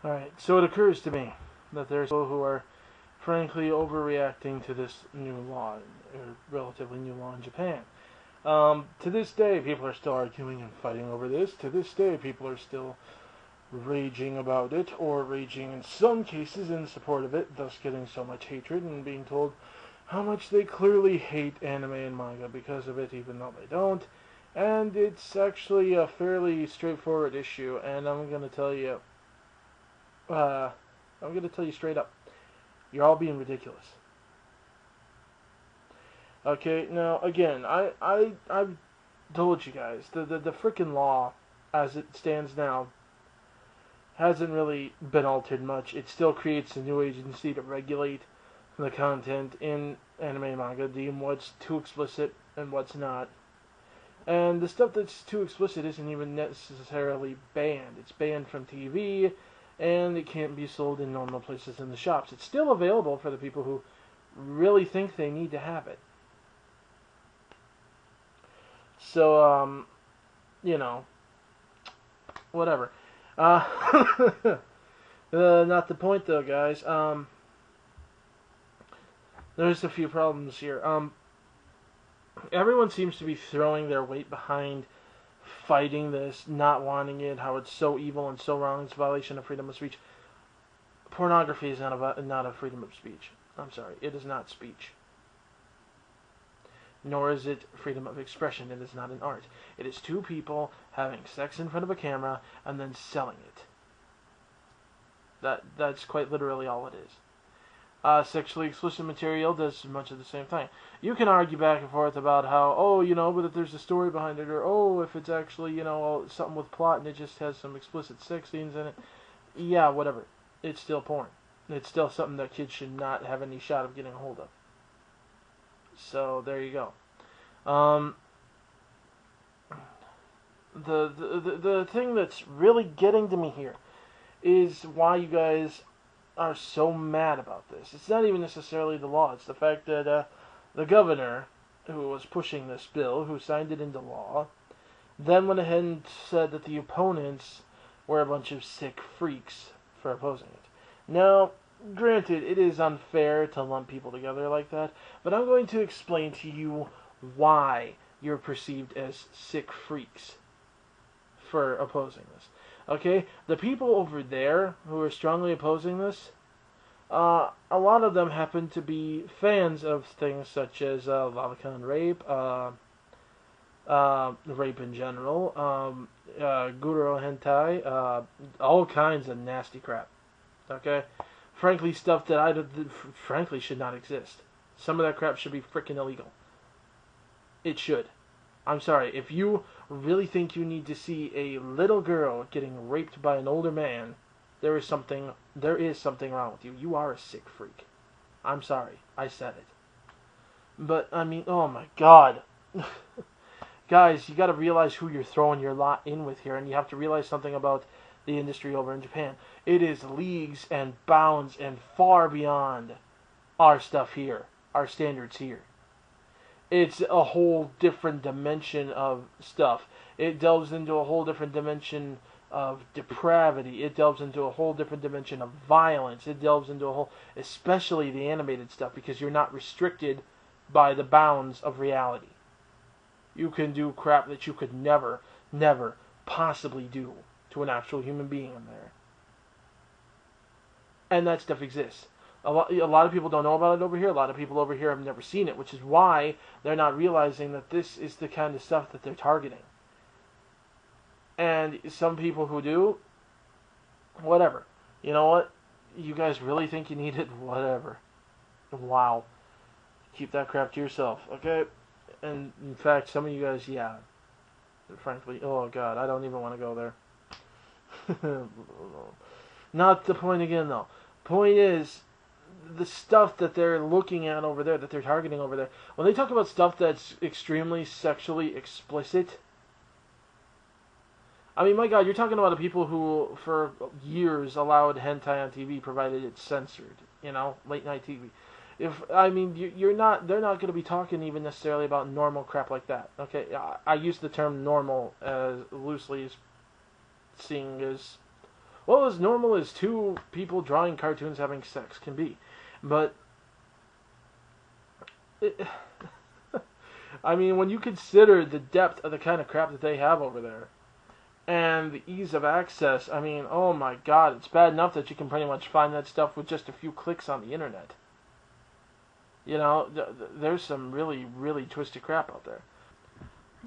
Alright, so it occurs to me that there's people who are frankly overreacting to this new law, or relatively new law in Japan. To this day, people are still arguing and fighting over this. To this day, people are still raging about it, or raging in some cases in support of it, thus getting so much hatred and being told how much they clearly hate anime and manga because of it, even though they don't. And it's actually a fairly straightforward issue, and I'm going to tell you straight up, you're all being ridiculous. Okay, now again, I've told you guys the frickin' law as it stands now hasn't really been altered much. It still creates a new agency to regulate the content in anime and manga, deem what's too explicit and what's not. And the stuff that's too explicit isn't even necessarily banned. It's banned from TV, and it can't be sold in normal places in the shops. It's still available for the people who really think they need to have it. So, whatever. Not the point though, guys. There's a few problems here. Everyone seems to be throwing their weight behind fighting this, not wanting it, how it's so evil and so wrong, it's a violation of freedom of speech. Pornography is not a freedom of speech. I'm sorry, it is not speech. Nor is it freedom of expression. It is not an art. It is two people having sex in front of a camera and then selling it. That's quite literally all it is. Sexually explicit material does much of the same thing. You can argue back and forth about how, but if there's a story behind it, or, if it's actually, something with plot and it just has some explicit sex scenes in it. Yeah, whatever. It's still porn. It's still something that kids should not have any shot of getting a hold of. So, there you go. The thing that's really getting to me here is why you guys are so mad about this. It's not even necessarily the law. It's the fact that the governor, who was pushing this bill, who signed it into law, then went ahead and said that the opponents were a bunch of sick freaks for opposing it. Now, granted, it is unfair to lump people together like that, but I'm going to explain to you why you're perceived as sick freaks for opposing this. Okay? The people over there who are strongly opposing this, a lot of them happen to be fans of things such as lolicon rape, rape in general, guro hentai, all kinds of nasty crap. Okay? Frankly, stuff that frankly should not exist. Some of that crap should be freaking illegal. It should. I'm sorry, if you really think you need to see a little girl getting raped by an older man, there is something wrong with you. You are a sick freak. I'm sorry, I said it. But, I mean, oh my god. Guys, you gotta realize who you're throwing your lot in with here, and you have to realize something about the industry over in Japan. It is leagues and bounds and far beyond our stuff here, our standards here. It's a whole different dimension of stuff. It delves into a whole different dimension of depravity. It delves into a whole different dimension of violence. It delves into especially the animated stuff, because you're not restricted by the bounds of reality. You can do crap that you could never possibly do to an actual human being in there. And that stuff exists. A lot of people don't know about it over here. A lot of people over here have never seen it, which is why they're not realizing that this is the kind of stuff that they're targeting. And some people who do, whatever. You know what? You guys really think you need it? Whatever. Wow. Keep that crap to yourself, okay? And in fact, some of you guys, yeah. Frankly, oh god, I don't even want to go there. Not the point again, though. Point is, the stuff that they're looking at over there, that they're targeting over there, when they talk about stuff that's extremely sexually explicit, I mean, my god, you're talking about the people who, for years, allowed hentai on TV, provided it's censored, late night TV. They're not going to be talking even necessarily about normal crap like that, okay? I use the term normal as loosely as seeing as Well, as normal as two people drawing cartoons having sex can be. But, it, I mean, when you consider the depth of the kind of crap that they have over there, and the ease of access, I mean, oh my god, it's bad enough that you can pretty much find that stuff with just a few clicks on the internet. You know, there's some really, really twisted crap out there.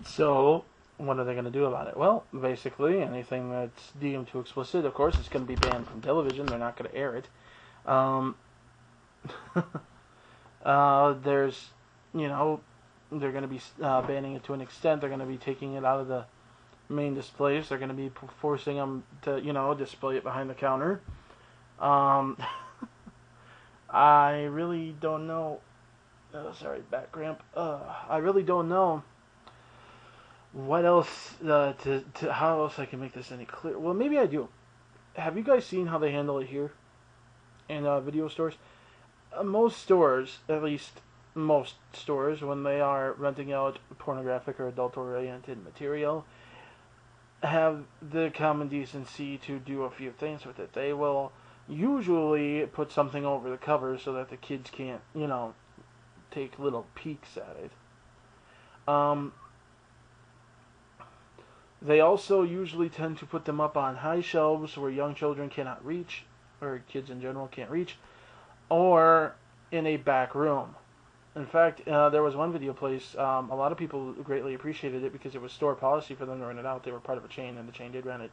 So, what are they going to do about it? Well, basically, anything that's deemed too explicit, of course, is going to be banned from television. They're not going to air it. There's, you know, they're going to be banning it to an extent. They're going to be taking it out of the main displays. They're going to be forcing them to, you know, display it behind the counter. I really don't know. Oh, sorry, back cramp. I really don't know what else how else I can make this any clearer. Well, maybe I do. Have you guys seen how they handle it here in video stores? Most stores, at least most stores, when they are renting out pornographic or adult-oriented material, have the common decency to do a few things with it. They will usually put something over the cover so that the kids can't, you know, take little peeks at it. They also usually tend to put them up on high shelves where young children cannot reach, or kids in general can't reach, or in a back room. In fact, there was one video place, a lot of people greatly appreciated it because it was store policy for them to rent it out. They were part of a chain, and the chain did rent it.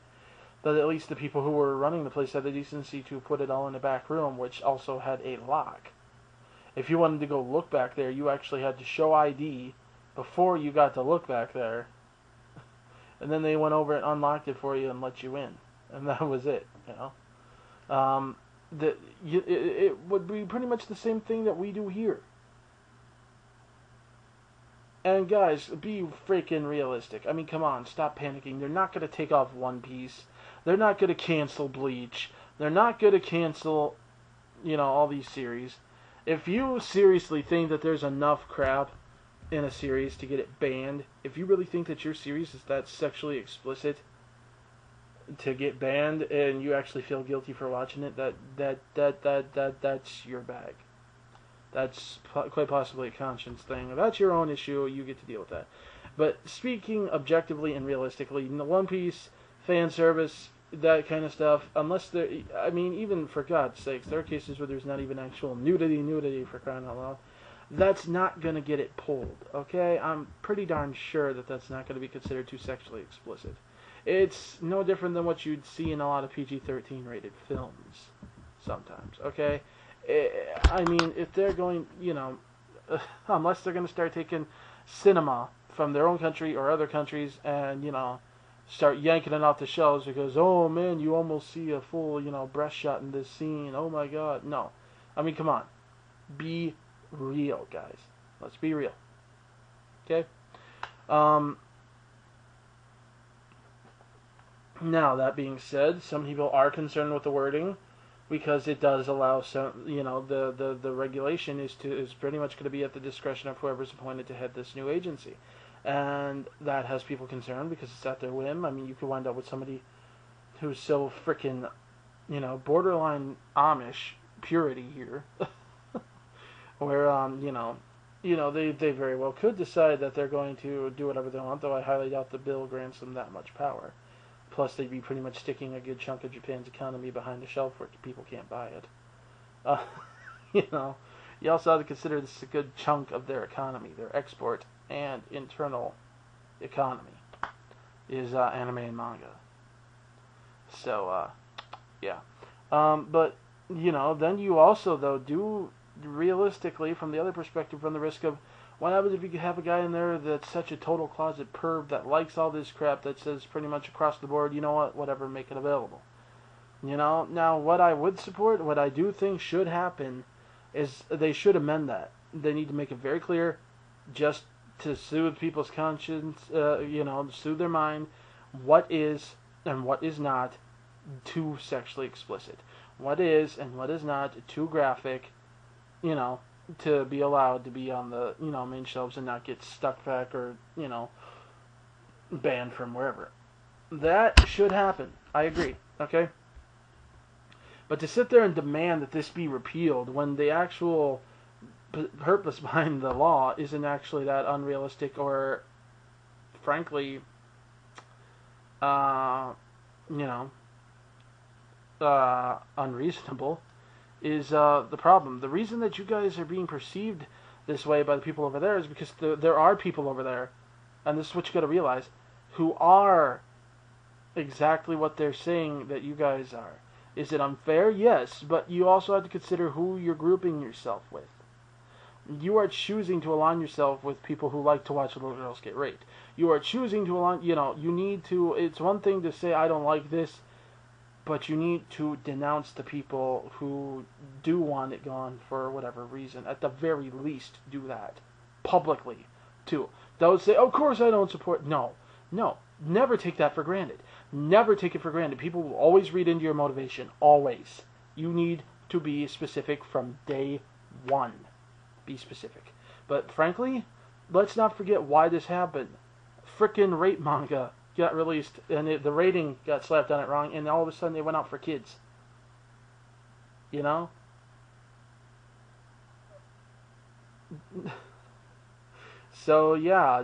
But at least the people who were running the place had the decency to put it all in the back room, which also had a lock. If you wanted to go look back there, you actually had to show ID before you got to look back there. And then they went over and unlocked it for you and let you in. And that was it, you know. It would be pretty much the same thing that we do here. And guys, be freaking realistic. I mean, come on, stop panicking. They're not going to take off One Piece. They're not going to cancel Bleach. They're not going to cancel, you know, all these series. If you seriously think that there's enough crap in a series to get it banned, if you really think that your series is that sexually explicit to get banned and you actually feel guilty for watching it, that's your bag. That's quite possibly a conscience thing. If that's your own issue, you get to deal with that. But speaking objectively and realistically, One Piece, fan service, that kind of stuff, unless there, I mean, even for God's sakes, there are cases where there's not even actual nudity for crying out loud. That's not going to get it pulled, okay? I'm pretty darn sure that that's not going to be considered too sexually explicit. It's no different than what you'd see in a lot of PG-13 rated films sometimes, okay? I mean, if they're going, you know, unless they're going to start taking cinema from their own country or other countries and, you know, start yanking it off the shelves because, oh man, you almost see a full, you know, breast shot in this scene. Oh my god. No. I mean, come on. Be real, guys. Let's be real. Okay? Now, that being said, some people are concerned with the wording because it does allow some, you know, the regulation is pretty much going to be at the discretion of whoever's appointed to head this new agency. And that has people concerned because it's at their whim. I mean, you could wind up with somebody who's so freaking, you know, borderline Amish purity here, where you know, they very well could decide that they're going to do whatever they want. Though I highly doubt the bill grants them that much power. Plus, they'd be pretty much sticking a good chunk of Japan's economy behind the shelf where people can't buy it. You know, you also have to consider this a good chunk of their economy, their export and internal economy is anime and manga. So, yeah. But, you know, then you also, though, do realistically, from the other perspective, run the risk of what happens if you have a guy in there that's such a total closet perv that likes all this crap that says pretty much across the board, you know what, whatever, make it available. You know, now what I would support, what I do think should happen, is they should amend that. They need to make it very clear, just to soothe people's conscience, you know, soothe their mind, what is and what is not too sexually explicit. What is and what is not too graphic, you know, to be allowed to be on the, you know, main shelves and not get stuck back or, you know, banned from wherever. That should happen. I agree. Okay? But to sit there and demand that this be repealed when the actual purpose behind the law isn't actually that unrealistic or, frankly, uh, you know, unreasonable, is the problem. The reason that you guys are being perceived this way by the people over there is because there are people over there, and this is what you got to realize, who are exactly what they're saying that you guys are. Is it unfair? Yes, but you also have to consider who you're grouping yourself with. You are choosing to align yourself with people who like to watch little girls get raped. You are choosing to align, you need to, it's one thing to say, I don't like this, but you need to denounce the people who do want it gone for whatever reason. At the very least, do that. Publicly, too. Those say, of course I don't support, no. Never take that for granted. Never take it for granted. People will always read into your motivation. Always. You need to be specific from day one. Be specific. But frankly, let's not forget why this happened. Frickin' rape manga got released, and the rating got slapped on it wrong, and all of a sudden they went out for kids. You know? So yeah,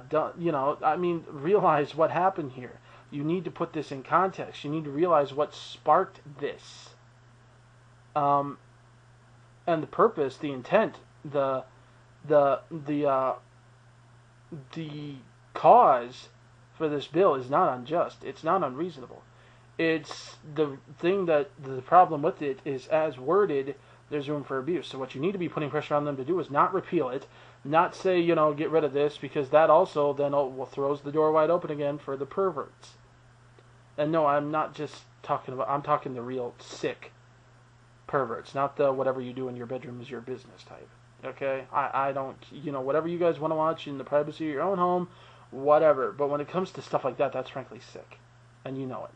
realize what happened here. You need to put this in context. You need to realize what sparked this. And the purpose, the intent, the cause for this bill is not unjust. It's not unreasonable. It's the thing that the problem with it is, as worded, there's room for abuse. So what you need to be putting pressure on them to do is not repeal it, not say, get rid of this, because that also then throws the door wide open again for the perverts. And no, I'm not just talking about, I'm talking the real sick perverts, not the whatever you do in your bedroom is your business type. Okay? I don't, whatever you guys want to watch in the privacy of your own home, whatever. But when it comes to stuff like that, that's frankly sick. And you know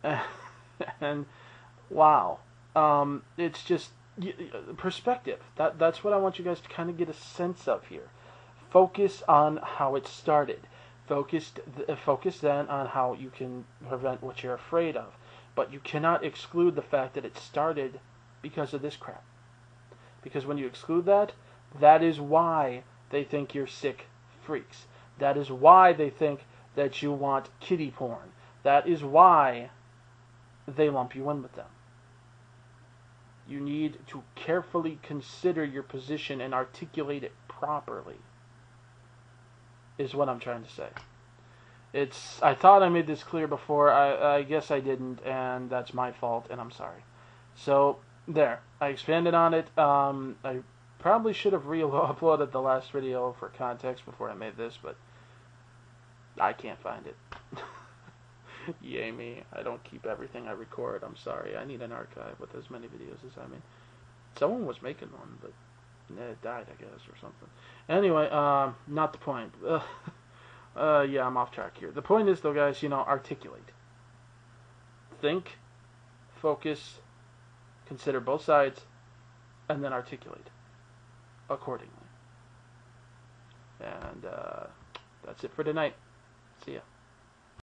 it. And, wow. It's just perspective. That's what I want you guys to kind of get a sense of here. Focus on how it started. Focus then on how you can prevent what you're afraid of. But you cannot exclude the fact that it started because of this crap. Because when you exclude that, that is why they think you're sick freaks. That is why they think that you want kiddie porn. That is why they lump you in with them. You need to carefully consider your position and articulate it properly, is what I'm trying to say. I thought I made this clear before. I guess I didn't, and that's my fault, and I'm sorry. So, there. I expanded on it. I probably should have re-uploaded the last video for context before I made this, but I can't find it. Yay me. I don't keep everything I record. I'm sorry. I need an archive with as many videos as I made. Someone was making one, but it died, I guess, or something. Anyway, not the point. Yeah, I'm off track here. The point is, though, guys, articulate. Think, focus, consider both sides, and then articulate accordingly. And that's it for tonight. See ya.